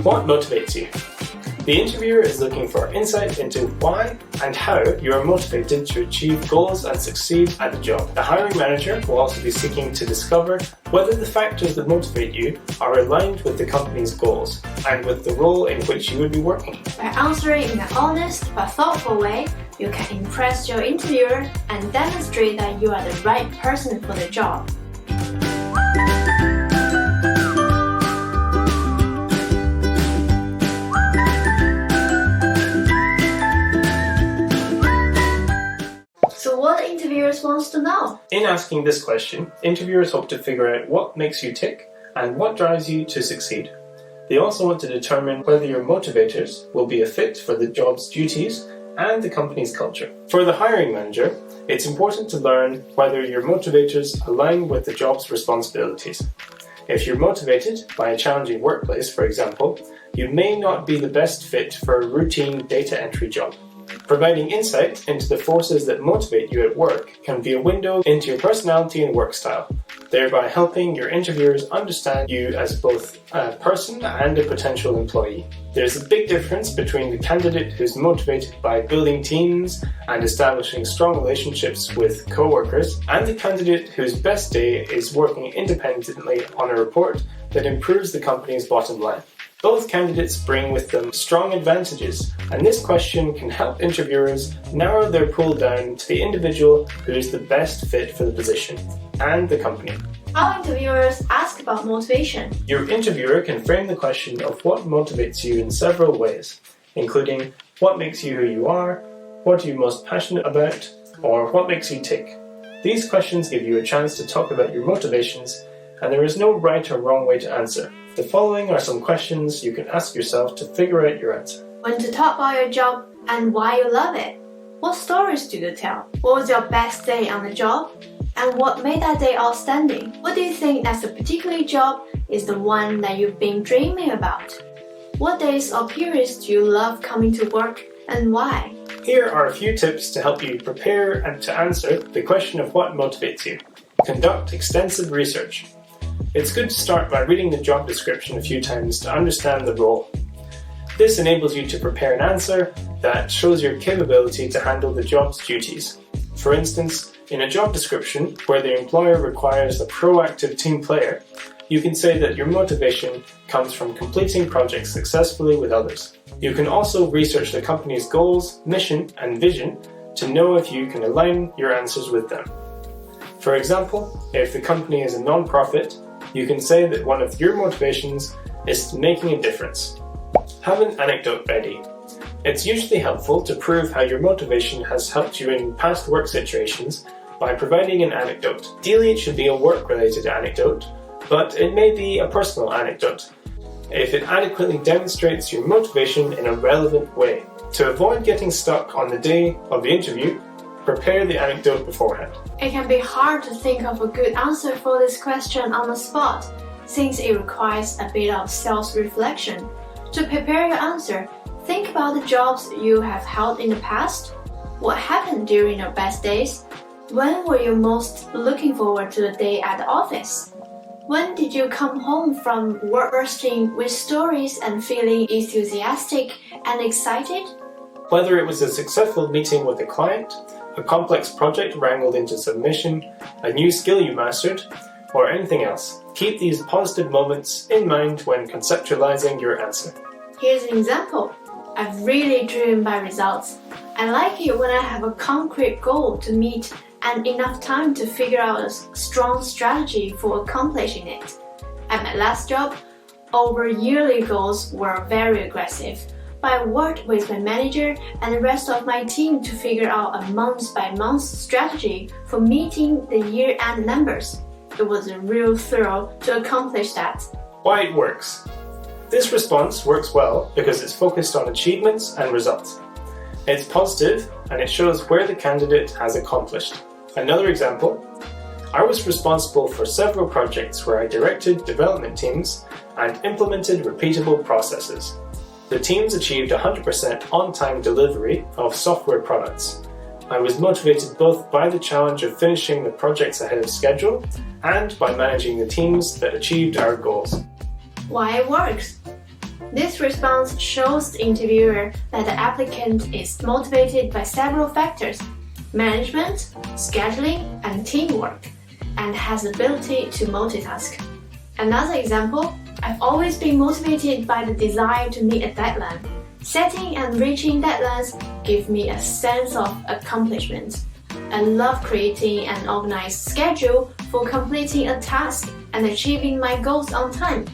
What motivates you? The interviewer is looking for insight into why and how you are motivated to achieve goals and succeed at the job. The hiring manager will also be seeking to discover whether the factors that motivate you are aligned with the company's goals and with the role in which you would be working. By answering in an honest but thoughtful way, you can impress your interviewer and demonstrate that you are the right person for the job. So what interviewers want to know? In asking this question, interviewers hope to figure out what makes you tick and what drives you to succeed. They also want to determine whether your motivators will be a fit for the job's duties and the company's culture. For the hiring manager, it's important to learn whether your motivators align with the job's responsibilities. If you're motivated by a challenging workplace, for example, you may not be the best fit for a routine data entry job. Providing insight into the forces that motivate you at work can be a window into your personality and work style, thereby helping your interviewers understand you as both a person and a potential employee. There's a big difference between the candidate who's motivated by building teams and establishing strong relationships with co-workers, and the candidate whose best day is working independently on a report that improves the company's bottom line. Both candidates bring with them strong advantages, and this question can help interviewers narrow their pool down to the individual who is the best fit for the position and the company. How interviewers ask about motivation? Your interviewer can frame the question of what motivates you in several ways, including what makes you who you are, what are you most passionate about, or what makes you tick. These questions give you a chance to talk about your motivations, and there is no right or wrong way to answer. The following are some questions you can ask yourself to figure out your answer. When to talk about your job and why you love it? What stories do you tell? What was your best day on the job? And what made that day outstanding? What do you think that's a particular job is the one that you've been dreaming about? What days or periods do you love coming to work and why? Here are a few tips to help you prepare and to answer the question of what motivates you. Conduct extensive research. It's good to start by reading the job description a few times to understand the role. This enables you to prepare an answer that shows your capability to handle the job's duties. For instance, in a job description where the employer requires a proactive team player, you can say that your motivation comes from completing projects successfully with others. You can also research the company's goals, mission, and vision to know if you can align your answers with them. For example, if the company is a non-profit, you can say that one of your motivations is making a difference. Have an anecdote ready. It's usually helpful to prove how your motivation has helped you in past work situations by providing an anecdote. Ideally, it should be a work-related anecdote, but it may be a personal anecdote, if it adequately demonstrates your motivation in a relevant way. To avoid getting stuck on the day of the interview, prepare the anecdote beforehand. It can be hard to think of a good answer for this question on the spot, since it requires a bit of self-reflection. To prepare your answer, think about the jobs you have held in the past. What happened during your best days? When were you most looking forward to the day at the office? When did you come home from work bursting with stories and feeling enthusiastic and excited? Whether it was a successful meeting with a client, a complex project wrangled into submission, a new skill you mastered, or anything else, keep these positive moments in mind when conceptualizing your answer. Here's an example. I've really driven by results. I like it when I have a concrete goal to meet and enough time to figure out a strong strategy for accomplishing it. At my last job, our yearly goals were very aggressive, but I worked with my manager and the rest of my team to figure out a month-by-month strategy for meeting the year-end numbers. It was a real thrill to accomplish that. Why it works. This response works well because it's focused on achievements and results. It's positive and it shows where the candidate has accomplished. Another example, I was responsible for several projects where I directed development teams and implemented repeatable processes. The teams achieved 100% on-time delivery of software products. I was motivated both by the challenge of finishing the projects ahead of schedule and by managing the teams that achieved our goals. Why it works? This response shows the interviewer that the applicant is motivated by several factors: management, scheduling, and teamwork, and has the ability to multitask. Another example, I've always been motivated by the desire to meet a deadline. Setting and reaching deadlines give me a sense of accomplishment. I love creating an organized schedule for completing a task and achieving my goals on time.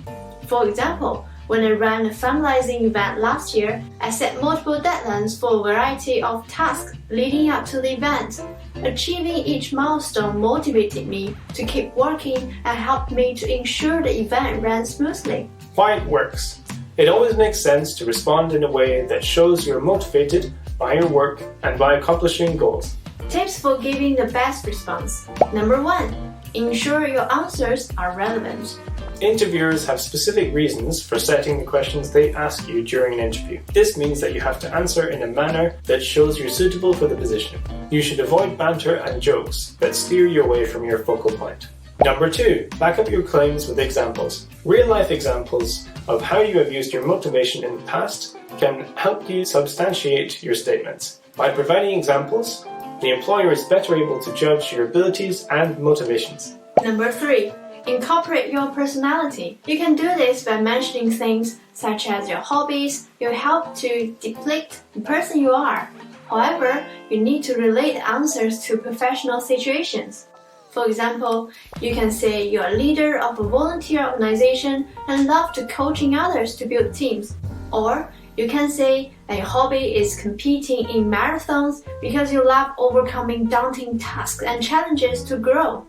For example, when I ran a fundraising event last year, I set multiple deadlines for a variety of tasks leading up to the event. Achieving each milestone motivated me to keep working and helped me to ensure the event ran smoothly. Why it works. It always makes sense to respond in a way that shows you're motivated by your work and by accomplishing goals. Tips for giving the best response. Number 1. Ensure your answers are relevant. Interviewers have specific reasons for setting the questions they ask you during an interview. This means that you have to answer in a manner that shows you're suitable for the position. You should avoid banter and jokes that steer you away from your focal point. Number 2. Back up your claims with examples. Real-life examples of how you have used your motivation in the past can help you substantiate your statements. By providing examples, the employer is better able to judge your abilities and motivations. Number 3. Incorporate your personality. You can do this by mentioning things such as your hobbies. Will help to depict the person you are. However, you need to relate answers to professional situations. For example, you can say you're a leader of a volunteer organization and love to coaching others to build teams. Or you can say that your hobby is competing in marathons because you love overcoming daunting tasks and challenges to grow.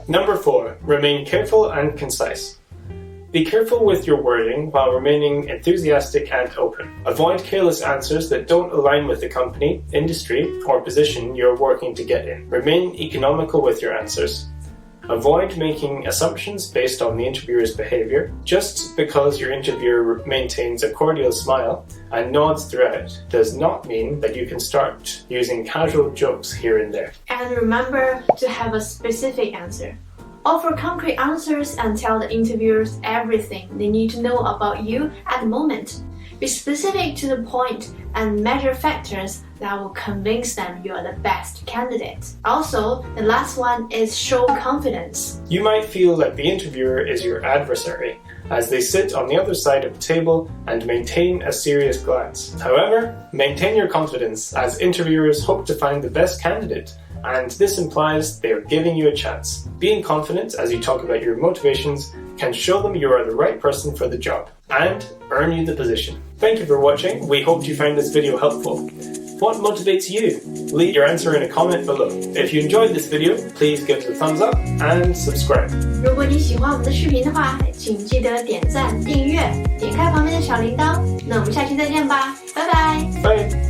Number 4. Remain careful and concise. Be careful with your wording while remaining enthusiastic and open. Avoid careless answers that don't align with the company, industry, or position you're working to get in. Remain economical with your answers. Avoid making assumptions based on the interviewer's behavior. Just because your interviewer maintains a cordial smile and nods throughout does not mean that you can start using casual jokes here and there. And remember to have a specific answer. Offer concrete answers and tell the interviewers everything they need to know about you at the moment. Be specific to the point and measure factors that will convince them you are the best candidate. Also, the last one is show confidence. You might feel like the interviewer is your adversary as they sit on the other side of the table and maintain a serious glance. However, maintain your confidence as interviewers hope to find the best candidate, and this implies they are giving you a chance. Being confident as you talk about your motivations can show them you are the right person for the job and earn you the position. Thank you for watching. We hope you found this video helpful. What motivates you? Leave your answer in a comment below. If you enjoyed this video, please give it a thumbs up and subscribe. 如果你喜欢我们的视频的话，请记得点赞、订阅，点开旁边的小铃铛。那我们下期再见吧，拜拜。Bye.